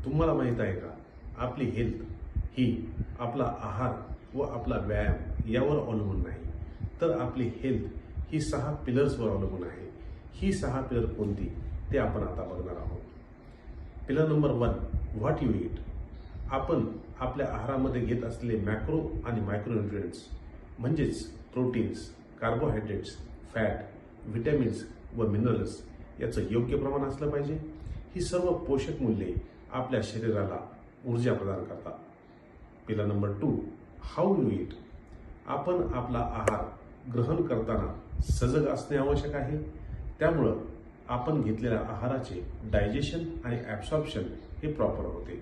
तुम्हाला माहित आहे का, आपली हेल्थ ही आपला आहार व आपला व्यायाम यावर अवलंबून नाही, तर आपली हेल्थ ही 6 पिलर्सवर अवलंबून आहे. ही 6 पिलर कोणती ते आपण आता बघणार आहोत. Pillar number 1, what you eat. आपण आपल्या आहारामध्ये घेत असलेले मॅक्रो आणि मायक्रो न्यूट्रिएंट्स म्हणजेच प्रोटीन्स, कार्बोहायड्रेट्स, फॅट, व्हिटॅमिन्स व मिनरल्स याचं योग्य प्रमाण असलं पाहिजे. ही सर्व पोषक मूल्ये आपल्या शरीराला ऊर्जा प्रदान करतात. Pillar number 2, how you eat. आपण आपला आहार ग्रहण करताना सजग असणे आवश्यक आहे. त्यामुळं आपण घेतलेल्या आहाराचे डायजेशन आणि ॲब्सॉर्प्शन हे प्रॉपर होते.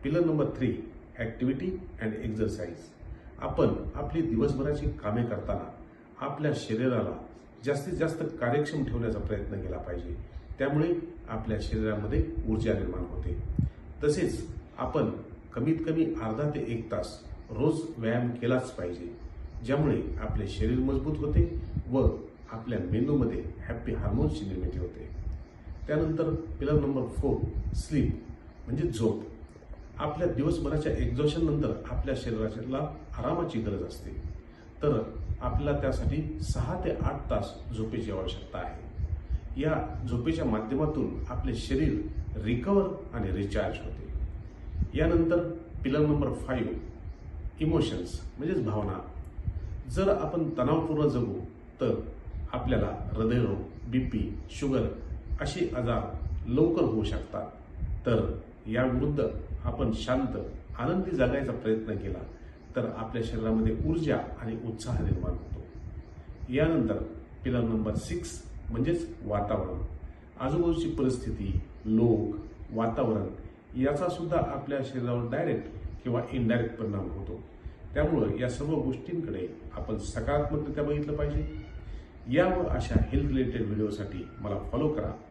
Pillar number 3, activity and exercise. आपण आपली दिवसभराची कामे करताना आपल्या शरीराला जास्तीत जास्त कार्यक्षम ठेवण्याचा प्रयत्न केला पाहिजे. त्यामुळे आपल्या शरीरामध्ये ऊर्जा निर्माण होते. तसेच आपण कमीत कमी अर्धा ते 1 तास रोज व्यायाम केलाच पाहिजे, ज्यामुळे आपले शरीर मजबूत होते व आपल्या मेंदूमध्ये हॅपी हार्मोन्सची निर्मिती होते. त्यानंतर पिलर नंबर 4, स्लीप म्हणजे झोप. आपल्या दिवसभराच्या एक्झॉशन नंतर आपल्या शरीराला आरामाची गरज असते, तर आपल्याला त्यासाठी 6 ते 8 तास झोपेची आवश्यकता आहे. या झोपेच्या माध्यमातून आपले शरीर रिकवर आणि रिचार्ज होते. यानंतर पिलर नंबर 5, इमोशन्स म्हणजेच भावना. जर आपण तणावपूर्ण जगू तर आपल्याला हृदयरोग, BP, शुगर असे आजार लवकर होऊ शकतात. तर याविरुद्ध आपण शांत, आनंदी जगायचा प्रयत्न केला तर आपल्या शरीरामध्ये ऊर्जा आणि उत्साह निर्माण होतो. यानंतर पिलर नंबर 6 म्हणजेच वातावरण. आजूबाजूची परिस्थिती, लोक, वातावरण याचा सुद्धा आपल्या शरीरावर डायरेक्ट किंवा इनडायरेक्ट परिणाम होतो. त्यामुळं या सर्व गोष्टींकडे आपण सकारात्मकरित्या बघितलं पाहिजे. या व अशा हेल्थ रिलेटेड व्हिडिओसाठी मला फॉलो करा.